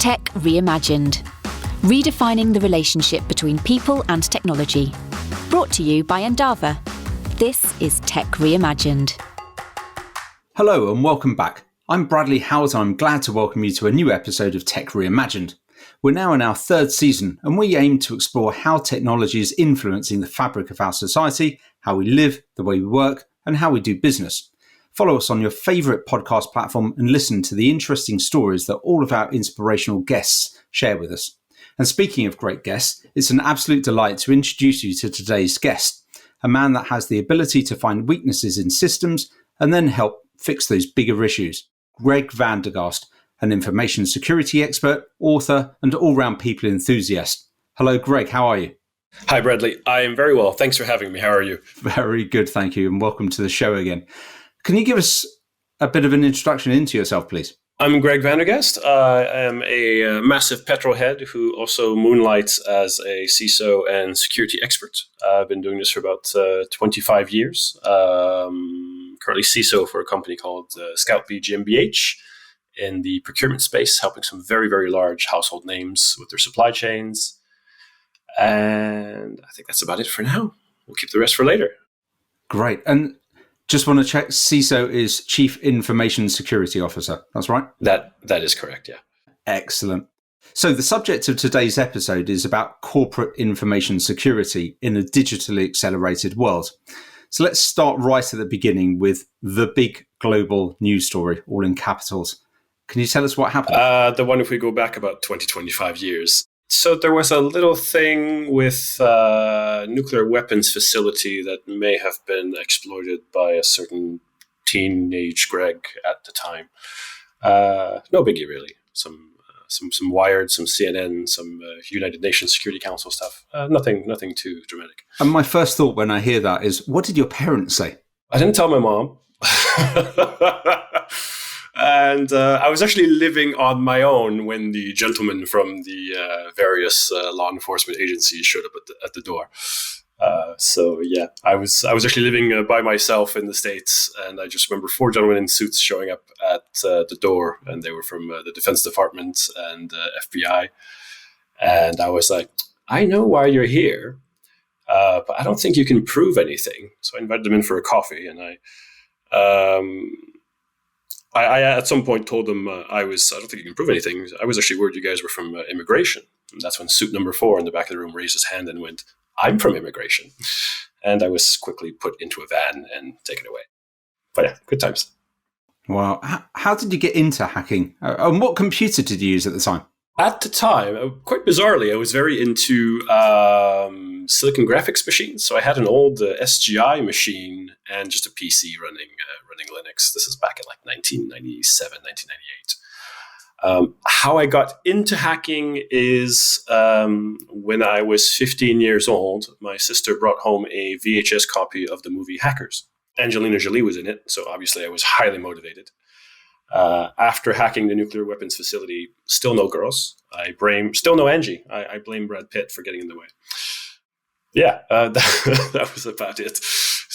Tech Reimagined, redefining the relationship between people and technology. Brought to you by Endava. This is Tech Reimagined. Hello and welcome back. I'm Bradley Howard and I'm glad to welcome you to a new episode of Tech Reimagined. We're now in our third season and we aim to explore how technology is influencing the fabric of our society, how we live, the way we work, and how we do business. Follow us on your favourite podcast platform and listen to the interesting stories that all of our inspirational guests share with us. And speaking of great guests, it's an absolute delight to introduce you to today's guest, a man that has the ability to find weaknesses in systems and then help fix those bigger issues. Greg Vandegast, an information security expert, author, and all-round people enthusiast. Hello, Greg. How are you? Hi, Bradley. I am very well. Thanks for having me. How are you? Very good, thank you, and welcome to the show again. Can you give us a bit of an introduction into yourself, please? I'm Greg Vandegast. I am a massive petrol head who also moonlights as a CISO and security expert. I've been doing this for about 25 years. Currently CISO for a company called Scout B GmbH in the procurement space, helping some very, very large household names with their supply chains. And I think that's about it for now. We'll keep the rest for later. Great. And just want to check, CISO is Chief Information Security Officer. That's right? That is correct, yeah. Excellent. So the subject of today's episode is about corporate information security in a digitally accelerated world. So let's start right at the beginning with the big global news story, all in capitals. Can you tell us what happened? The one, if we go back about 25 years. So there was a little thing with nuclear weapons facility that may have been exploited by a certain teenage Greg at the time. No biggie, really. Some Wired, some CNN, some United Nations Security Council stuff. Nothing too dramatic. And my first thought when I hear that is, what did your parents say? I didn't tell my mom. And I was actually living on my own when the gentleman from the various law enforcement agencies showed up at the door. So yeah, I was actually living by myself in the States, and I just remember 4 gentlemen in suits showing up at the door, and they were from the Defense Department and FBI. And I was like, I know why you're here, but I don't think you can prove anything. So I invited them in for a coffee, and I at some point told them I don't think you can prove anything. I was actually worried you guys were from immigration. And that's when suit number 4 in the back of the room raised his hand and went, I'm from immigration. And I was quickly put into a van and taken away. But yeah, good times. Wow. How did you get into hacking? And what computer did you use at the time? At the time, quite bizarrely, I was very into silicon graphics machines. So I had an old SGI machine and just a PC running Linux. This is back in like 1997, 1998. How I got into hacking is when I was 15 years old, my sister brought home a VHS copy of the movie Hackers. Angelina Jolie was in it, so obviously I was highly motivated. After hacking the nuclear weapons facility, still no girls. Still no Angie. I blame Brad Pitt for getting in the way. Yeah, that was about it.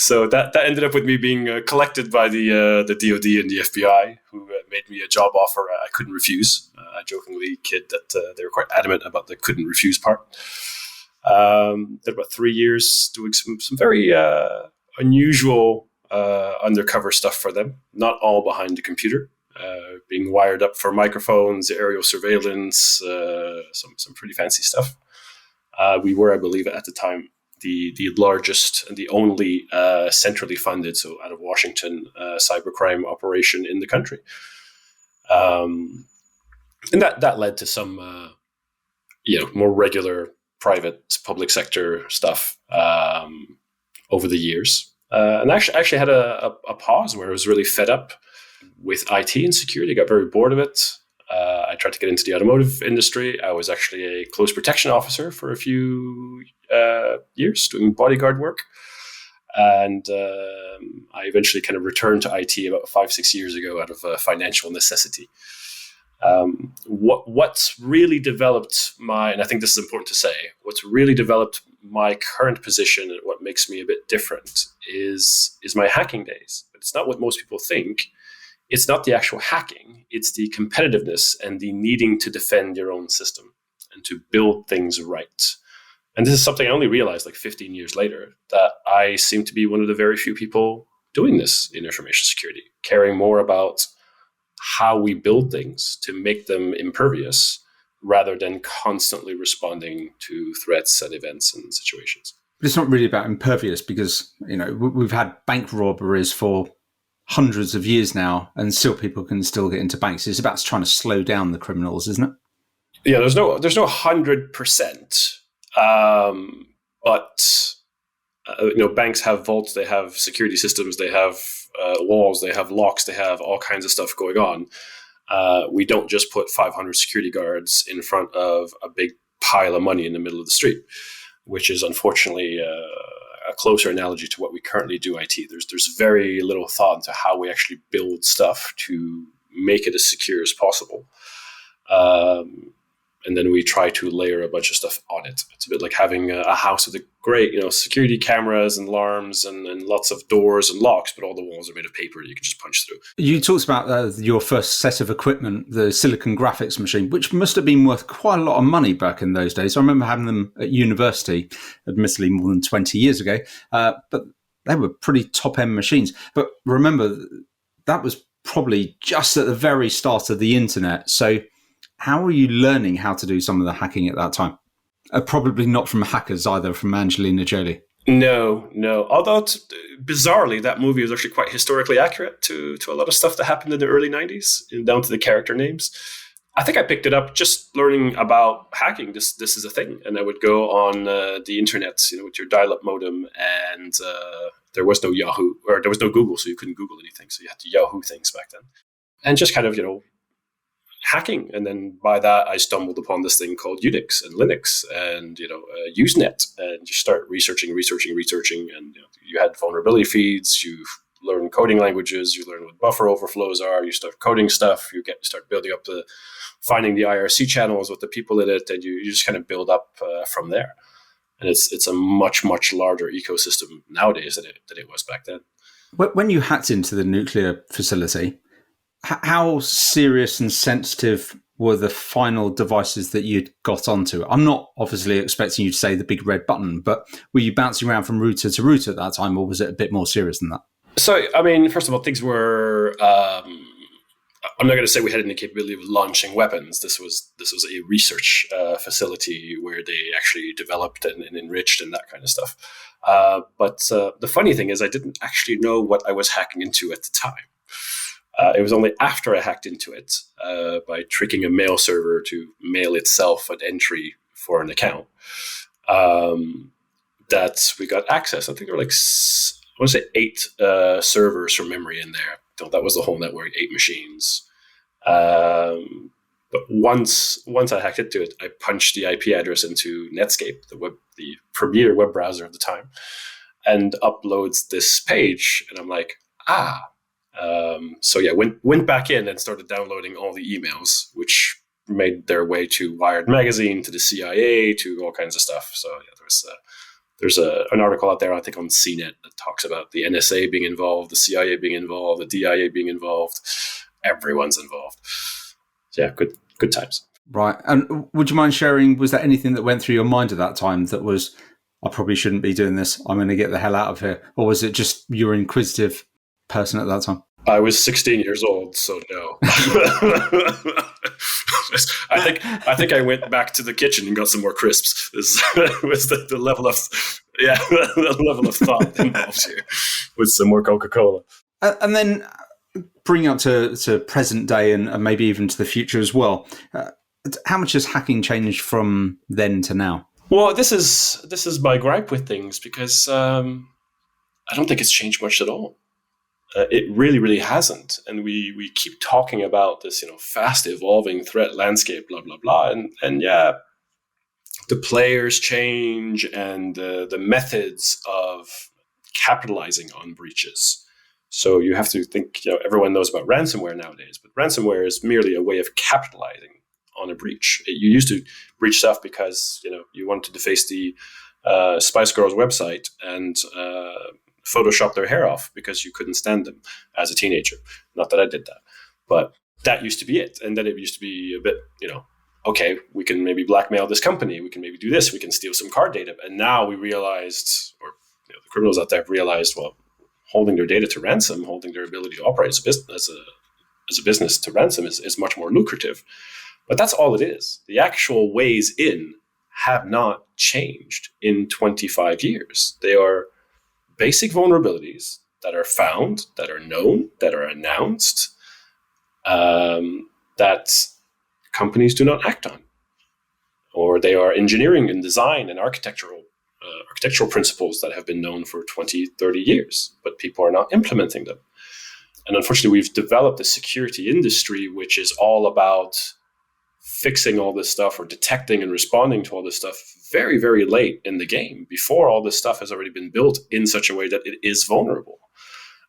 So that ended up with me being collected by the DoD and the FBI, who made me a job offer I couldn't refuse. I jokingly kid that they were quite adamant about the couldn't refuse part. Did about 3 years doing some very unusual undercover stuff for them, not all behind the computer. Being wired up for microphones, aerial surveillance, some pretty fancy stuff. We were, I believe, at the time, the largest and the only centrally funded, so out of Washington, cybercrime operation in the country. And that led to some, more regular private public sector stuff over the years. And I actually had a pause where I was really fed up with IT and security. I got very bored of it. I tried to get into the automotive industry. I was actually a close protection officer for a few years doing bodyguard work. And I eventually kind of returned to IT about 5-6 years ago out of financial necessity. What's really developed and I think this is important to say, what's really developed my current position and what makes me a bit different is my hacking days. But it's not what most people think. it's not the actual hacking, it's the competitiveness and the needing to defend your own system and to build things right. And this is something I only realized like 15 years later, that I seem to be one of the very few people doing this in information security, caring more about how we build things to make them impervious rather than constantly responding to threats and events and situations. But it's not really about impervious because, we've had bank robberies for hundreds of years now and still people can still get into banks. It's about trying to slow down the criminals, isn't it? Yeah, there's no 100%. But banks have vaults, they have security systems, they have walls, they have locks, they have all kinds of stuff going on. We don't just put 500 security guards in front of a big pile of money in the middle of the street, which is unfortunately a closer analogy to what we currently do IT. There's very little thought into how we actually build stuff to make it as secure as possible. And then we try to layer a bunch of stuff on it. It's a bit like having a house with a great, security cameras and alarms and lots of doors and locks, but all the walls are made of paper that you can just punch through. You talked about your first set of equipment, the silicon graphics machine, which must have been worth quite a lot of money back in those days. I remember having them at university, admittedly more than 20 years ago, but they were pretty top-end machines. But remember, that was probably just at the very start of the internet. So how were you learning how to do some of the hacking at that time? Probably not from hackers either, from Angelina Jolie. No. Although, bizarrely, that movie was actually quite historically accurate to a lot of stuff that happened in the early 90s, down to the character names. I think I picked it up just learning about hacking. This is a thing. And I would go on the internet, with your dial-up modem, and there was no Yahoo, or there was no Google, so you couldn't Google anything. So you had to Yahoo things back then. And just kind of, hacking. And then by that, I stumbled upon this thing called Unix and Linux and, Usenet, and you start researching. And, you had vulnerability feeds, you learn coding languages, you learn what buffer overflows are, you start coding stuff, you start building up finding the IRC channels with the people in it, and you just kind of build up from there. And it's a much, much larger ecosystem nowadays than it was back then. When you hacked into the nuclear facility, how serious and sensitive were the final devices that you'd got onto? I'm not obviously expecting you to say the big red button, but were you bouncing around from router to router at that time, or was it a bit more serious than that? So, first of all, things were... I'm not going to say we had any capability of launching weapons. This was a research facility where they actually developed and enriched and that kind of stuff. But the funny thing is I didn't actually know what I was hacking into at the time. It was only after I hacked into it by tricking a mail server to mail itself an entry for an account that we got access. I think there were 8 servers from memory in there. That was the whole network, 8 machines. But once I hacked into it, I punched the IP address into Netscape, the premier web browser of the time, and uploads this page. And I'm like, went back in and started downloading all the emails, which made their way to Wired magazine, to the CIA, to all kinds of stuff. So there's an article out there, I think on CNET, that talks about the NSA being involved, the CIA being involved, the DIA being involved. Everyone's involved. Yeah, good times. Right. And would you mind sharing, was there anything that went through your mind at that time that was, I probably shouldn't be doing this, I'm going to get the hell out of here? Or was it just you're an inquisitive person at that time? I was 16 years old, so no. I think I went back to the kitchen and got some more crisps. This was the level of the level of thought involved here, with some more Coca-Cola. And then bringing up to present day and maybe even to the future as well. How much has hacking changed from then to now? Well, this is my gripe with things, because I don't think it's changed much at all. It really, really hasn't. And we keep talking about this, fast evolving threat landscape, blah, blah, blah. And yeah, the players change and the methods of capitalizing on breaches. So you have to think, everyone knows about ransomware nowadays, but ransomware is merely a way of capitalizing on a breach. You used to breach stuff because, you wanted to deface the Spice Girls website, and Photoshop their hair off because you couldn't stand them as a teenager. Not that I did that, but that used to be it. And then it used to be a bit, okay, we can maybe blackmail this company. We can maybe do this. We can steal some card data. And now we realized, or the criminals out there have realized, well, holding their data to ransom, holding their ability to operate as a business to ransom is much more lucrative. But that's all it is. The actual ways in have not changed in 25 years. They are basic vulnerabilities that are found, that are known, that are announced, that companies do not act on. Or they are engineering and design and architectural principles that have been known for 20, 30 years, but people are not implementing them. And unfortunately, we've developed a security industry which is all about fixing all this stuff or detecting and responding to all this stuff very, very late in the game, before all this stuff has already been built in such a way that it is vulnerable.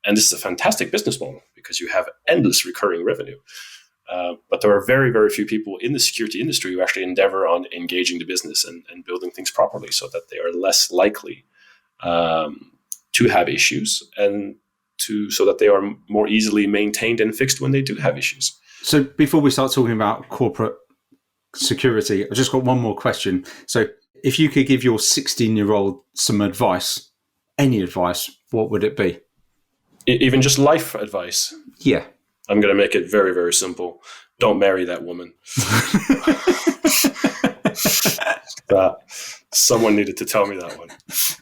And this is a fantastic business model because you have endless recurring revenue. But there are very, very few people in the security industry who actually endeavor on engaging the business and building things properly so that they are less likely to have issues and so that they are more easily maintained and fixed when they do have issues. So before we start talking about corporate security, I've just got one more question. So if you could give your 16-year-old some advice, any advice, what would it be? Even just life advice? Yeah. I'm going to make it very, very simple. Don't marry that woman. Someone needed to tell me that one.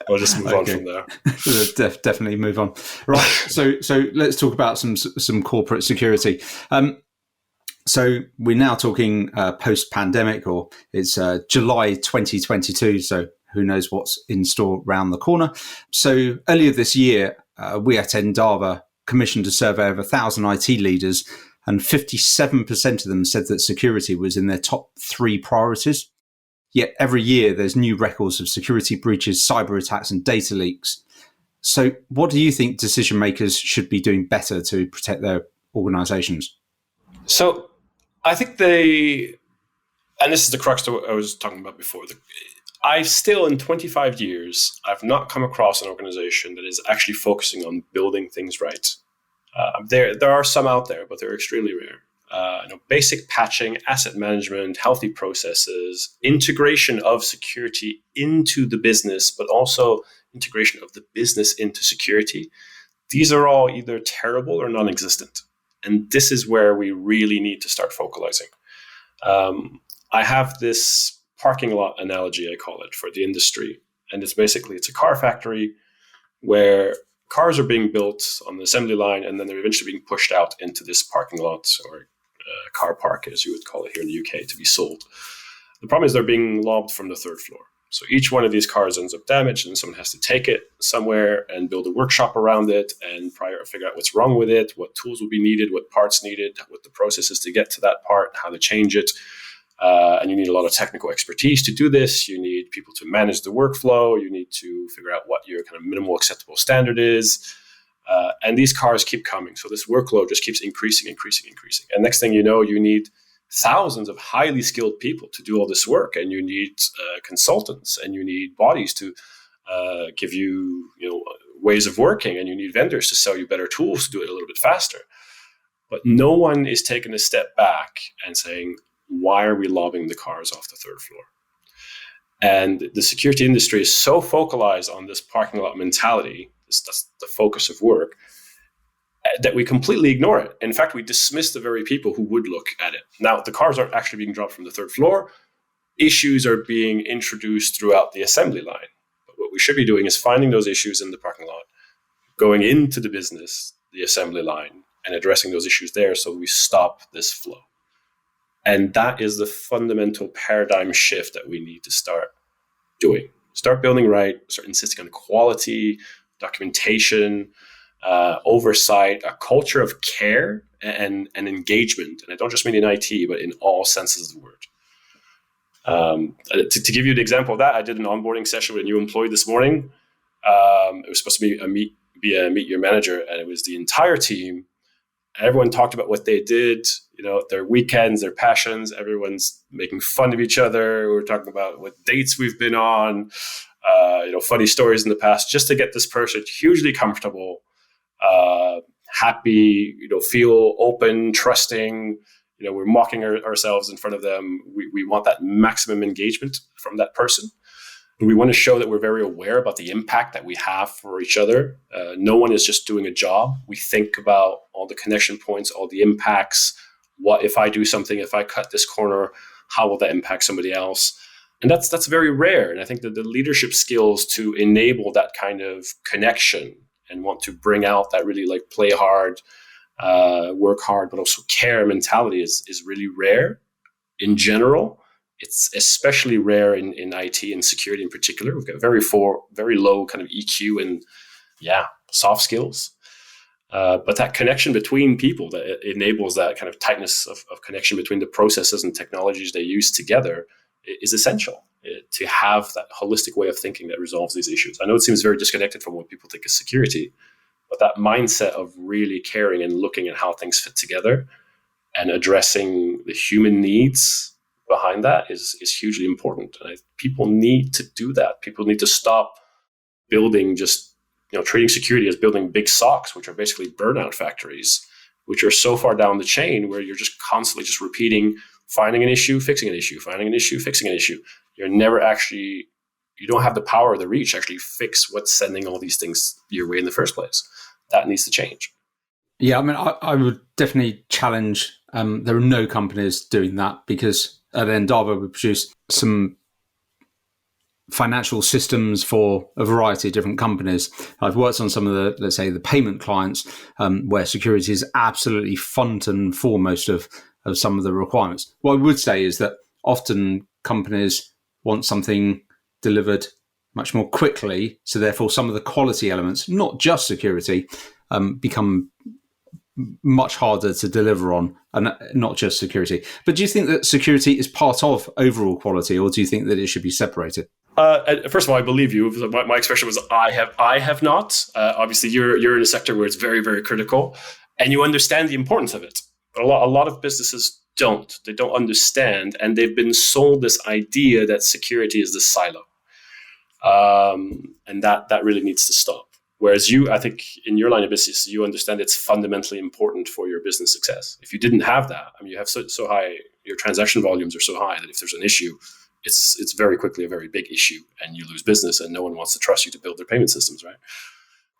I'll just move on from there. Definitely move on. Right. So let's talk about some corporate security. So we're now talking post-pandemic, or it's July 2022. So who knows what's in store around the corner. So earlier this year, we at Endava commissioned a survey of 1,000 IT leaders, and 57% of them said that security was in their top 3 priorities. Yet every year there's new records of security breaches, cyber attacks, and data leaks. So what do you think decision makers should be doing better to protect their organizations? So I think and this is the crux of what I was talking about before. I've still, in 25 years, I've not come across an organization that is actually focusing on building things right. There are some out there, but they're extremely rare. Basic patching, asset management, healthy processes, integration of security into the business, but also integration of the business into security. These are all either terrible or non-existent. And this is where we really need to start focalizing. I have this parking lot analogy, I call it, for the industry. And it's a car factory where cars are being built on the assembly line, and then they're eventually being pushed out into this parking lot, or car park, as you would call it here in the UK, to be sold. The problem is they're being lobbed from the 3rd floor. So each one of these cars ends up damaged, and someone has to take it somewhere and build a workshop around it and figure out what's wrong with it, what tools will be needed, what parts needed, what the process is to get to that part, how to change it. And you need a lot of technical expertise to do this. You need people to manage the workflow. You need to figure out what your kind of minimal acceptable standard is. And these cars keep coming. So this workload just keeps increasing. And next thing you know, you need thousands of highly skilled people to do all this work. And you need consultants, and you need bodies to give you, ways of working. And you need vendors to sell you better tools to do it a little bit faster. But no one is taking a step back and saying, why are we lobbing the cars off the 3rd floor? And the security industry is so focalized on this parking lot mentality, that's the focus of work, that we completely ignore it. In fact, we dismiss the very people who would look at it. Now, the cars aren't actually being dropped from the 3rd floor. Issues are being introduced throughout the assembly line. But what we should be doing is finding those issues in the parking lot, going into the business, the assembly line, and addressing those issues there so we stop this flow. And that is the fundamental paradigm shift that we need to start doing. Start building right, start insisting on quality, documentation, oversight, a culture of care and engagement. And I don't just mean in IT, but in all senses of the word. To give you an example of that, I did an onboarding session with a new employee this morning. It was supposed to be a meet your manager, and it was the entire team. Everyone talked about what they did, their weekends, their passions. Everyone's making fun of each other. We're talking about what dates we've been on. funny stories in the past just to get this person hugely comfortable, happy, feel open, trusting. We're mocking ourselves in front of them. We want that maximum engagement from that person. We want to show that we're very aware about the impact that we have for each other. No one is just doing a job. We think about all the connection points, all the impacts. What if I do something, if I cut this corner, how will that impact somebody else? And that's very rare. And I think that the leadership skills to enable that kind of connection and want to bring out that really like play hard, work hard, but also care mentality is really rare in general. It's especially rare in IT and security in particular. We've got very low kind of EQ and soft skills. But that connection between people that enables that kind of tightness of connection between the processes and technologies they use together is essential to have that holistic way of thinking that resolves these issues. I know it seems very disconnected from what people think is security, but that mindset of really caring and looking at how things fit together and addressing the human needs behind that is hugely important. And people need to do that. People need to stop building treating security as building big socks, which are basically burnout factories, which are so far down the chain where you're just constantly just repeating, finding an issue, fixing an issue, finding an issue, fixing an issue. You're never actually, you don't have the power or the reach to actually fix what's sending all these things your way in the first place. That needs to change. Yeah, I mean, I would definitely challenge, there are no companies doing that, because at Endava we produce some financial systems for a variety of different companies. I've worked on some of the, let's say, the payment clients, where security is absolutely front and foremost of some of the requirements. What I would say is that often companies want something delivered much more quickly, so therefore some of the quality elements, not just security, become much harder to deliver on, and not just security. But do you think that security is part of overall quality, or do you think that it should be separated? First of all, I believe you. My expression was I have not. Obviously, you're in a sector where it's very, very critical, and you understand the importance of it. But a lot of businesses don't. They don't understand, and they've been sold this idea that security is the silo, and that really needs to stop. Whereas I think in your line of business, you understand it's fundamentally important for your business success. If you didn't have that, I mean, you have so high, your transaction volumes are so high that if there's an issue, it's very quickly a very big issue, and you lose business, and no one wants to trust you to build their payment systems, right?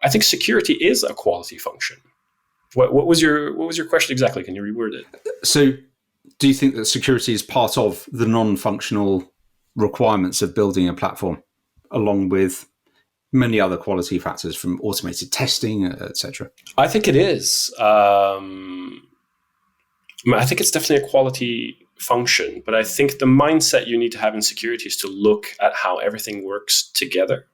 I think security is a quality function. What was your question exactly? Can you reword it? So, do you think that security is part of the non-functional requirements of building a platform, along with many other quality factors from automated testing, etc.? I think it is. I think it's definitely a quality function, but I think the mindset you need to have in security is to look at how everything works together,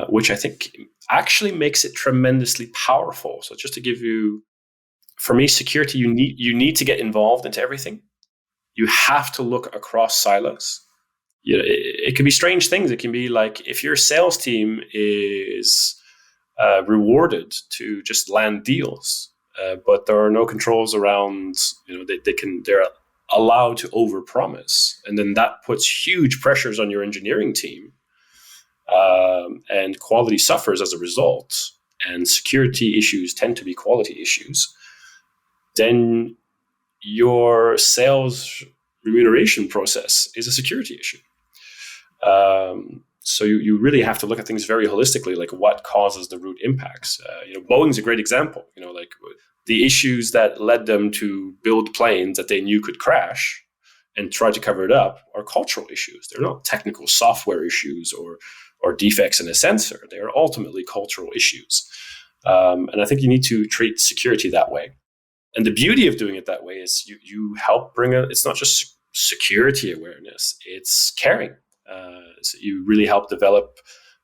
which I think actually makes it tremendously powerful. So just to give you, for me, security, you need to get involved into everything. You have to look across silos. It can be strange things. It can be like if your sales team is rewarded to just land deals, but there are no controls around. They're allowed to overpromise, and then that puts huge pressures on your engineering team, and quality suffers as a result. And security issues tend to be quality issues. Then your sales remuneration process is a security issue. So you really have to look at things very holistically, like what causes the root impacts. Boeing's a great example. Like the issues that led them to build planes that they knew could crash and try to cover it up are cultural issues. They're not technical software issues or defects in a sensor. They are ultimately cultural issues. And I think you need to treat security that way. And the beauty of doing it that way is you help bring it's not just security awareness, it's caring. So you really help develop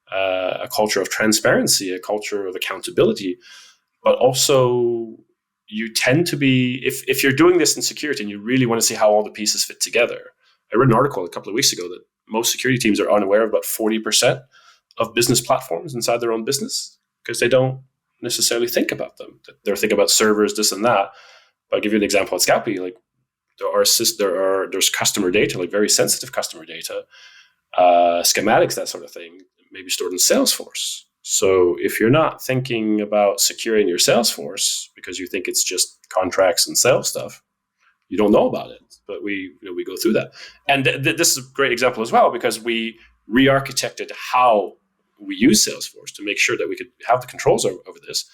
a culture of transparency, a culture of accountability, but also you tend to be, if you're doing this in security and you really want to see how all the pieces fit together. I read an article a couple of weeks ago that most security teams are unaware of about 40% of business platforms inside their own business because they don't necessarily think about them. They're thinking about servers, this and that. But I'll give you an example at Scalpy. Like there's customer data, like very sensitive customer data, schematics, that sort of thing, may be stored in Salesforce. So if you're not thinking about securing your Salesforce because you think it's just contracts and sales stuff, you don't know about it. But we go through that. And this is a great example as well, because we re-architected how we use Salesforce to make sure that we could have the controls over this.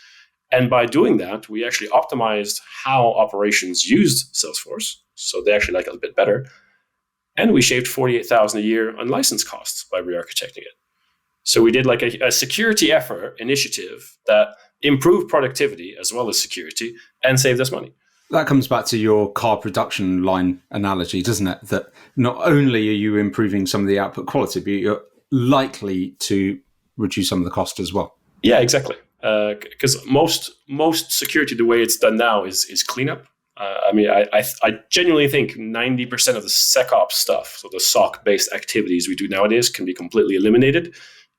And by doing that, we actually optimized how operations used Salesforce, so they actually like it a bit better. And we shaved $48,000 a year on license costs by re-architecting it. So we did like a security effort initiative that improved productivity as well as security and saved us money. That comes back to your car production line analogy, doesn't it? That not only are you improving some of the output quality, but you're likely to reduce some of the cost as well. Yeah, exactly. Because most security, the way it's done now is cleanup. I genuinely think 90% of the SecOps stuff, so the SOC-based activities we do nowadays, can be completely eliminated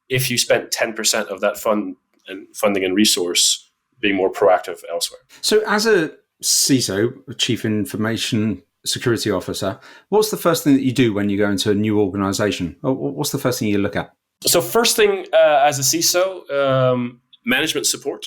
if you spent 10% of that funding and resource being more proactive elsewhere. So as a CISO, Chief Information Security Officer, what's the first thing that you do when you go into a new organization? What's the first thing you look at? So first thing, as a CISO, management support.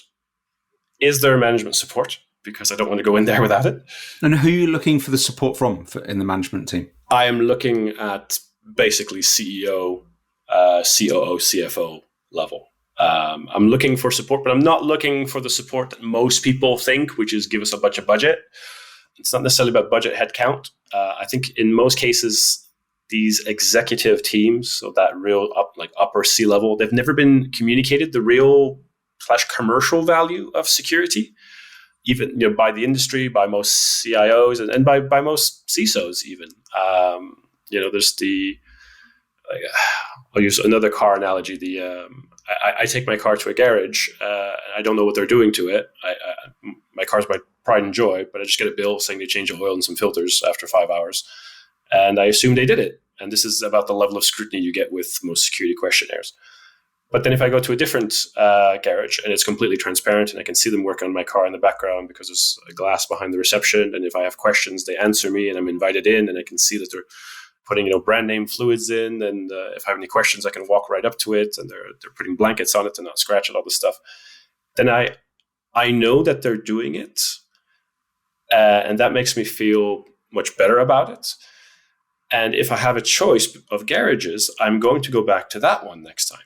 Is there management support? Because I don't want to go in there without it. And who are you looking for the support from in the management team? I am looking at basically CEO, COO, CFO level. I'm looking for support, but I'm not looking for the support that most people think, which is give us a bunch of budget. It's not necessarily about budget headcount. I think in most cases, these executive teams, so that real upper C-level, they've never been communicated the real / commercial value of security, even by the industry, by most CIOs, and by most CISOs even. There's I'll use another car analogy. I take my car to a garage. I don't know what they're doing to it. My car's my pride and joy, but I just get a bill saying they change the oil and some filters after 5 hours. And I assume they did it. And this is about the level of scrutiny you get with most security questionnaires. But then if I go to a different garage and it's completely transparent and I can see them work on my car in the background because there's a glass behind the reception, and if I have questions, they answer me and I'm invited in and I can see that they're putting brand name fluids in, and if I have any questions, I can walk right up to it, and they're putting blankets on it to not scratch it, all this stuff. Then I know that they're doing it, and that makes me feel much better about it. And if I have a choice of garages, I'm going to go back to that one next time,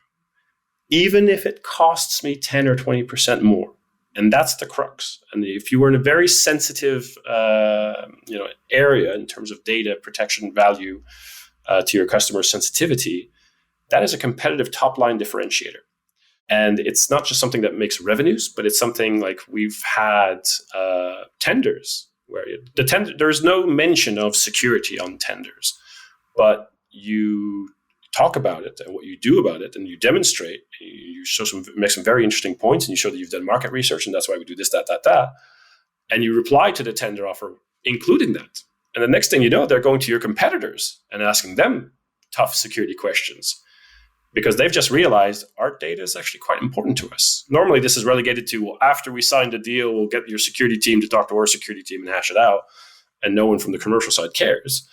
even if it costs me 10 or 20% more. And that's the crux. And if you were in a very sensitive area in terms of data protection value to your customer sensitivity, that is a competitive top-line differentiator. And it's not just something that makes revenues, but it's something like we've had tenders where there's no mention of security on tenders, but you talk about it and what you do about it, and you demonstrate, you make some very interesting points, and you show that you've done market research, and that's why we do this, that, and you reply to the tender offer, including that. And the next thing you know, they're going to your competitors and asking them tough security questions because they've just realized our data is actually quite important to us. Normally, this is relegated to, well, after we signed a deal, we'll get your security team to talk to our security team and hash it out, and no one from the commercial side cares.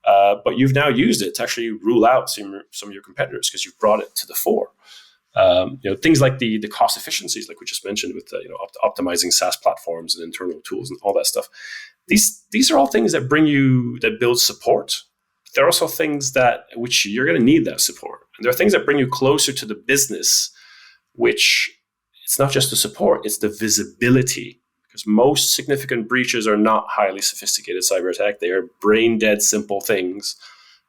But you've now used it to actually rule out some of your competitors because you've brought it to the fore. Things like the cost efficiencies, like we just mentioned, with optimizing SaaS platforms and internal tools and all that stuff. These are all things that build support. There are also things which you're going to need that support, and there are things that bring you closer to the business. Which it's not just the support; it's the visibility. Because most significant breaches are not highly sophisticated cyber attack. They are brain dead simple things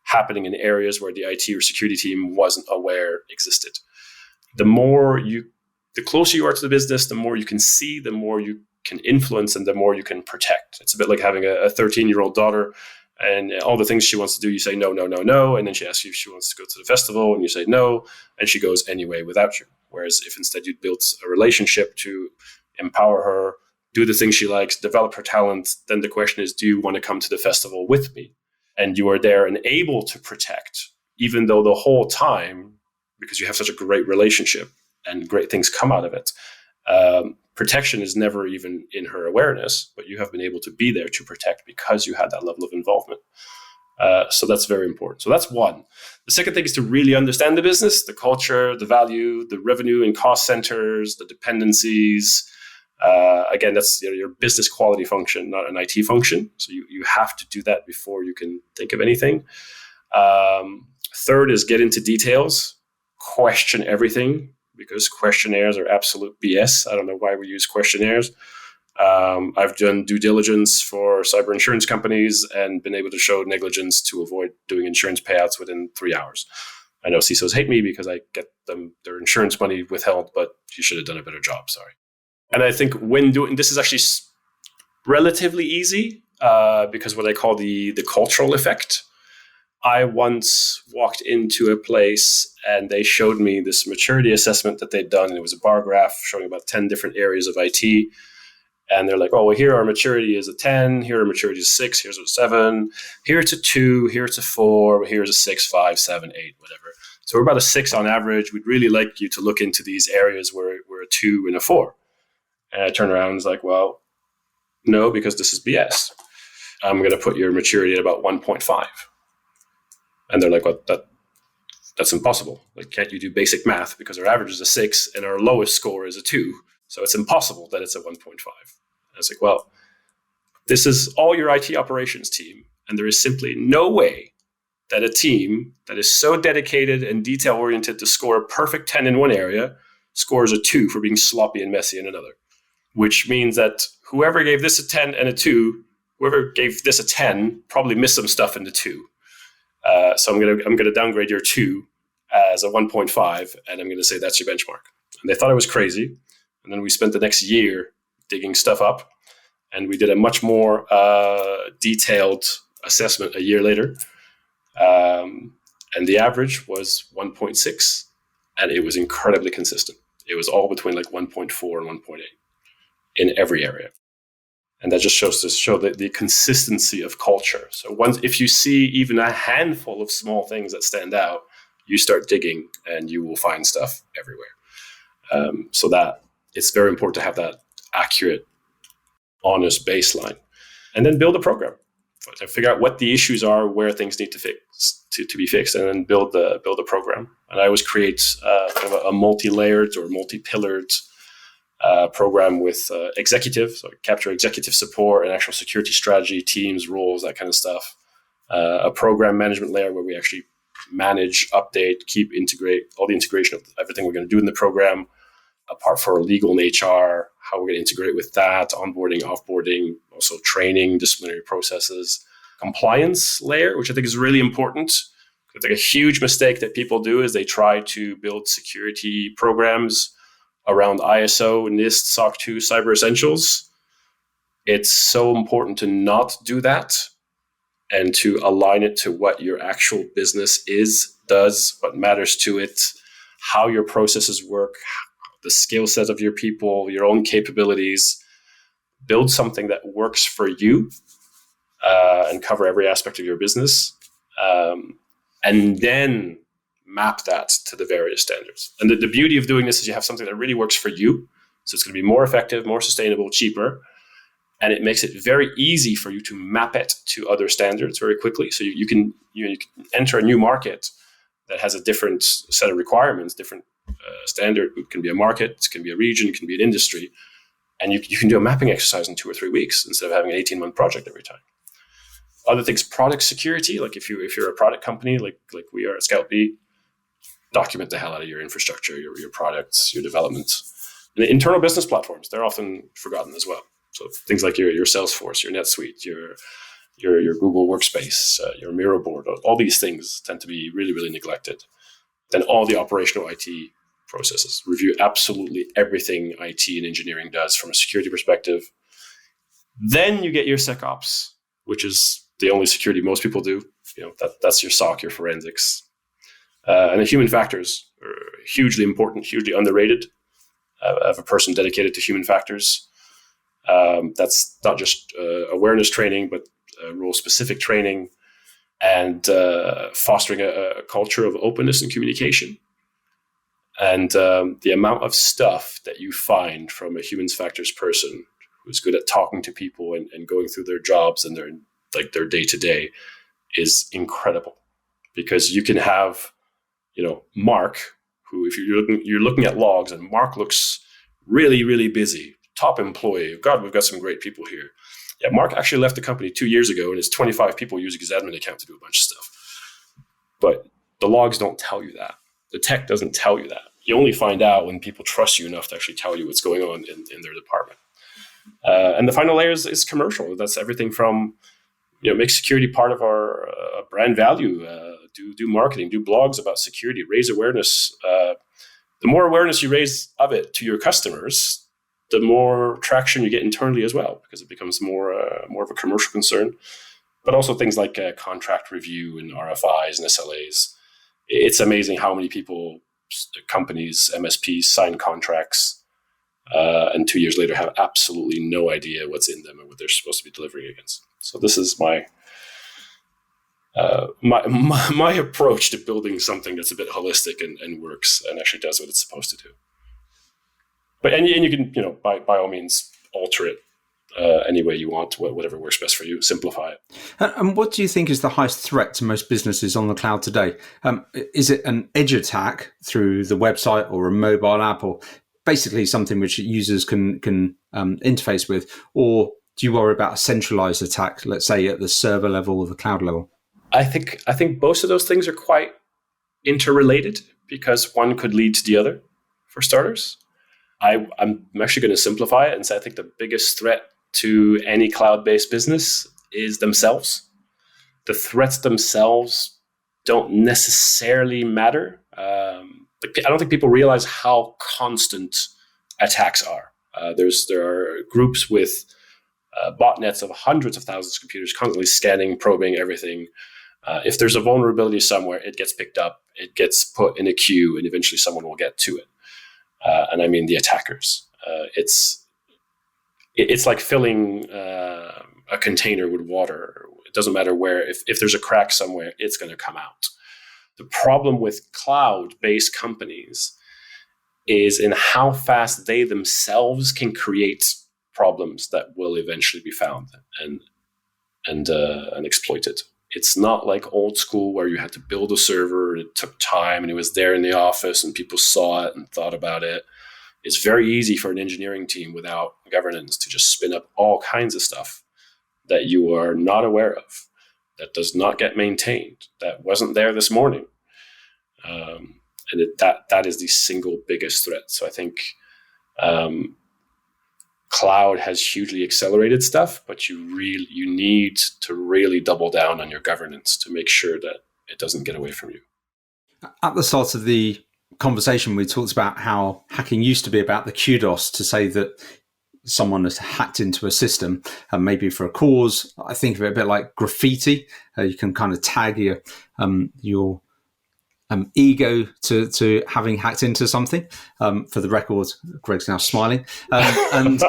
happening in areas where the IT or security team wasn't aware existed. The closer you are to the business, the more you can see, the more you can influence, and the more you can protect. It's a bit like having a 13-year-old daughter, and all the things she wants to do, you say no, no, no, no. And then she asks you if she wants to go to the festival, and you say no, and she goes anyway without you. Whereas if instead you'd built a relationship to empower her, do the things she likes, develop her talent, then the question is, do you want to come to the festival with me? And you are there and able to protect, even though the whole time, because you have such a great relationship and great things come out of it, protection is never even in her awareness, but you have been able to be there to protect because you had that level of involvement. So that's very important. So that's one. The second thing is to really understand the business, the culture, the value, the revenue and cost centers, the dependencies. Again, that's your business quality function, not an IT function. So you have to do that before you can think of anything. Third is get into details, question everything, because questionnaires are absolute BS. I don't know why we use questionnaires. I've done due diligence for cyber insurance companies and been able to show negligence to avoid doing insurance payouts within 3 hours. I know CISOs hate me because I get them their insurance money withheld, but you should have done a better job. Sorry. And I think when doing this is actually relatively easy because what I call the cultural effect. I once walked into a place and they showed me this maturity assessment that they'd done. And it was a bar graph showing about 10 different areas of IT. And they're like, oh, well, here our maturity is a 10. Here our maturity is 6. Here's a 7. Here it's a 2. Here it's a 4. Here's a 6, 5, 7, 8, whatever. So we're about a 6 on average. We'd really like you to look into these areas where we're a 2 and a 4. And I turn around and was like, well, no, because this is BS. I'm going to put your maturity at about 1.5. And they're like, well, that's impossible. Like, can't you do basic math? Because our average is a 6 and our lowest score is a 2. So it's impossible that it's a 1.5. I was like, well, this is all your IT operations team. And there is simply no way that a team that is so dedicated and detail-oriented to score a perfect 10 in one area scores a 2 for being sloppy and messy in another. Which means that whoever gave this a 10 and a 2, whoever gave this a 10 probably missed some stuff in the 2. So I'm gonna downgrade your 2 as a 1.5, and I'm gonna say that's your benchmark. And they thought I was crazy. And then we spent the next year digging stuff up, and we did a much more detailed assessment a year later. And the average was 1.6, and it was incredibly consistent. It was all between like 1.4 and 1.8 in every area. And that just shows the consistency of culture. So if you see even a handful of small things that stand out, you start digging and you will find stuff everywhere. So that it's very important to have that accurate, honest baseline. And then build a program. Figure out what the issues are, where things need to be fixed, and then build a program. And I always create kind of a multi-layered or multi-pillared program with executive, so capture executive support and actual security strategy, teams, roles, that kind of stuff. A program management layer where we actually manage, update, integrate all the integration of everything we're going to do in the program. Apart for legal and HR, how we're going to integrate with that, onboarding, offboarding, also training, disciplinary processes. Compliance layer, which I think is really important. I think a huge mistake that people do is they try to build security programs around ISO, NIST, SOC 2, Cyber Essentials. It's so important to not do that and to align it to what your actual business does, what matters to it, how your processes work, the skill set of your people, your own capabilities. Build something that works for you and cover every aspect of your business. And then map that to the various standards. And the beauty of doing this is you have something that really works for you. So it's going to be more effective, more sustainable, cheaper. And it makes it very easy for you to map it to other standards very quickly. So you can enter a new market that has a different set of requirements, different standard. It can be a market, it can be a region, it can be an industry. And you can do a mapping exercise in 2 or 3 weeks instead of having an 18-month project every time. Other things, product security. Like if you're a product company, like we are at ScoutB, document the hell out of your infrastructure, your products, your development. And the internal business platforms, they're often forgotten as well. So things like your Salesforce, your NetSuite, your Google Workspace, your Miro board, all these things tend to be really, really neglected. Then all the operational IT processes. Review absolutely everything IT and engineering does from a security perspective. Then you get your SecOps, which is the only security most people do. That's your SOC, your forensics. And the human factors are hugely important, hugely underrated. I have a person dedicated to human factors. That's not just awareness training, but role-specific training and fostering a culture of openness and communication. And the amount of stuff that you find from a human factors person who's good at talking to people and going through their jobs and their day-to-day is incredible, because you can have, Mark, who, if you're looking at logs, and Mark looks really, really busy, top employee. God, we've got some great people here. Yeah, Mark actually left the company 2 years ago, and there's 25 people using his admin account to do a bunch of stuff. But the logs don't tell you that. The tech doesn't tell you that. You only find out when people trust you enough to actually tell you what's going on in their department. And the final layer is commercial. That's everything from, make security part of our brand value, do marketing, do blogs about security, raise awareness. The more awareness you raise of it to your customers, the more traction you get internally as well, because it becomes more of a commercial concern. But also things like contract review and RFIs and SLAs. It's amazing how many people, companies, MSPs sign contracts and 2 years later have absolutely no idea what's in them and what they're supposed to be delivering against. So this is my approach to building something that's a bit holistic and works and actually does what it's supposed to do. But and you can, by all means, alter it any way you want, whatever works best for you. Simplify it. And what do you think is the highest threat to most businesses on the cloud today? Is it an edge attack through the website or a mobile app, or basically something which users can interface with, or do you worry about a centralized attack, let's say at the server level or the cloud level? I think both of those things are quite interrelated, because one could lead to the other, for starters. I'm actually going to simplify it and say I think the biggest threat to any cloud-based business is themselves. The threats themselves don't necessarily matter. I don't think people realize how constant attacks are. There are groups with botnets of hundreds of thousands of computers constantly scanning, probing everything. If there's a vulnerability somewhere, it gets picked up, it gets put in a queue, and eventually someone will get to it. And I mean the attackers. It's like filling a container with water. It doesn't matter where. If there's a crack somewhere, it's going to come out. The problem with cloud-based companies is in how fast they themselves can create problems that will eventually be found and exploited. It's not like old school where you had to build a server and it took time and it was there in the office and people saw it and thought about it. It's very easy for an engineering team without governance to just spin up all kinds of stuff that you are not aware of, that does not get maintained, that wasn't there this morning. That is the single biggest threat. So I think cloud has hugely accelerated stuff, but you need to really double down on your governance to make sure that it doesn't get away from you. At the start of the conversation, we talked about how hacking used to be about the kudos, to say that someone has hacked into a system, and maybe for a cause. I think of it a bit like graffiti. You can kind of tag your ego to having hacked into something. For the record, Greg's now smiling. And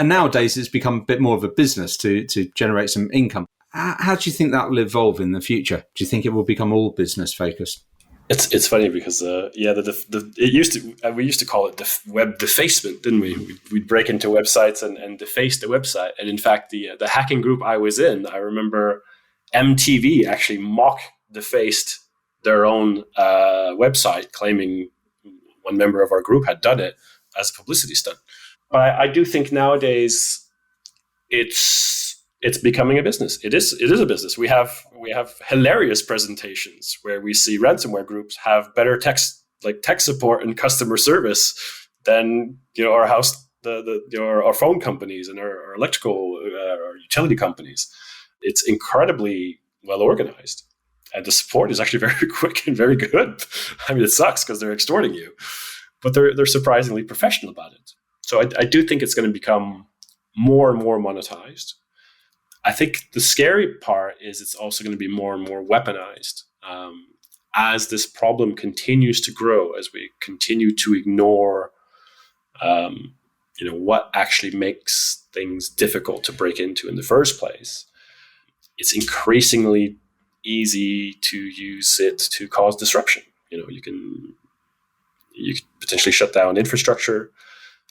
nowadays it's become a bit more of a business to generate some income. How do you think that will evolve in the future? Do you think it will become all business focused? It's funny because we used to call it web defacement, didn't we? We'd break into websites and deface the website. And in fact, the hacking group I was in, I remember MTV actually mock defaced their own website, claiming one member of our group had done it as a publicity stunt. But I do think nowadays it's becoming a business. It is a business. We have hilarious presentations where we see ransomware groups have better tech support and customer service than our house, our phone companies and our electrical or utility companies. It's incredibly well organized. And the support is actually very quick and very good. I mean, it sucks because they're extorting you, but they're surprisingly professional about it. So I do think it's going to become more and more monetized. I think the scary part is it's also going to be more and more weaponized as this problem continues to grow, as we continue to ignore, what actually makes things difficult to break into in the first place. It's increasingly easy to use it to cause disruption. You can potentially shut down infrastructure.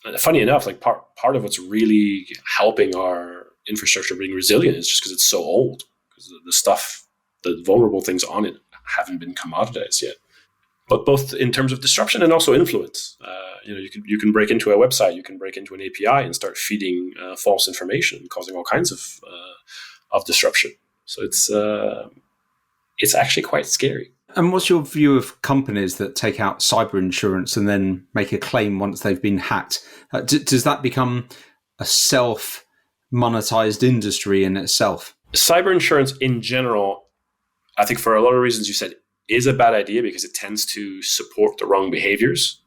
And funny enough, like part of what's really helping our infrastructure being resilient is just because it's so old, because the stuff the vulnerable things on it haven't been commoditized yet. But both in terms of disruption and also influence, you can break into a website, you can break into an API and start feeding false information, causing all kinds of disruption. So it's actually quite scary. And what's your view of companies that take out cyber insurance and then make a claim once they've been hacked? Does that become a self-monetized industry in itself? Cyber insurance in general, I think for a lot of reasons you said, is a bad idea because it tends to support the wrong behaviors.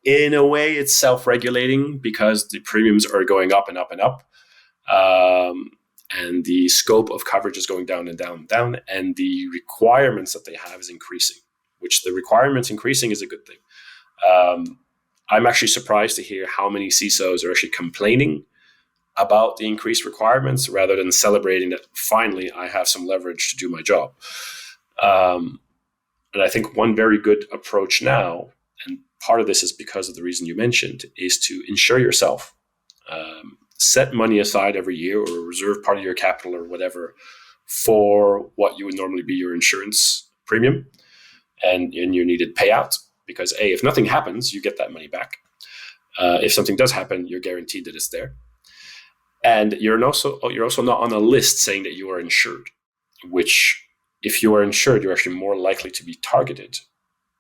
In a way, it's self-regulating because the premiums are going up and up and up. And the scope of coverage is going down and down and down. And the requirements that they have is increasing, which the requirements increasing is a good thing. I'm actually surprised to hear how many CISOs are actually complaining about the increased requirements rather than celebrating that finally I have some leverage to do my job. And I think one very good approach now, and part of this is because of the reason you mentioned, is to insure yourself. Set money aside every year or reserve part of your capital or whatever for what you would normally be your insurance premium and your needed payout. Because if nothing happens, you get that money back. If something does happen, you're guaranteed that it's there. And you're also not on a list saying that you are insured, which if you are insured, you're actually more likely to be targeted.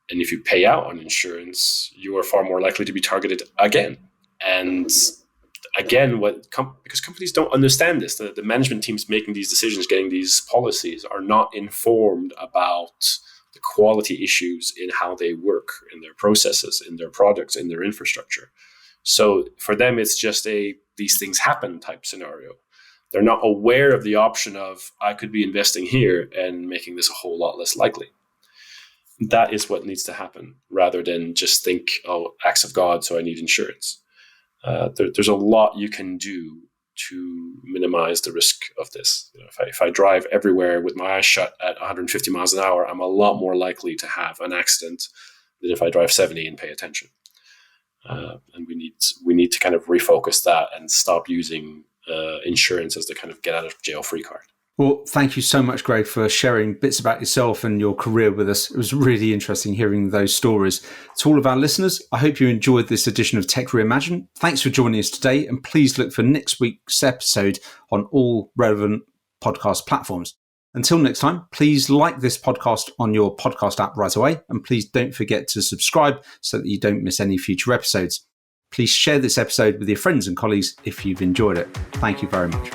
And if you pay out on insurance, you are far more likely to be targeted again. And again, because companies don't understand this, the management teams making these decisions, getting these policies, are not informed about the quality issues in how they work, in their processes, in their products, in their infrastructure. So for them, it's just these things happen type scenario. They're not aware of the option of, I could be investing here and making this a whole lot less likely. That is what needs to happen, rather than just think, acts of God, so I need insurance. There's a lot you can do to minimize the risk of this. If I drive everywhere with my eyes shut at 150 miles an hour, I'm a lot more likely to have an accident than if I drive 70 and pay attention. And we need to kind of refocus that and stop using insurance as the kind of get out of jail free card. Well, thank you so much, Greg, for sharing bits about yourself and your career with us. It was really interesting hearing those stories. To all of our listeners, I hope you enjoyed this edition of Tech Reimagined. Thanks for joining us today, and please look for next week's episode on all relevant podcast platforms. Until next time, please like this podcast on your podcast app right away, and please don't forget to subscribe so that you don't miss any future episodes. Please share this episode with your friends and colleagues if you've enjoyed it. Thank you very much.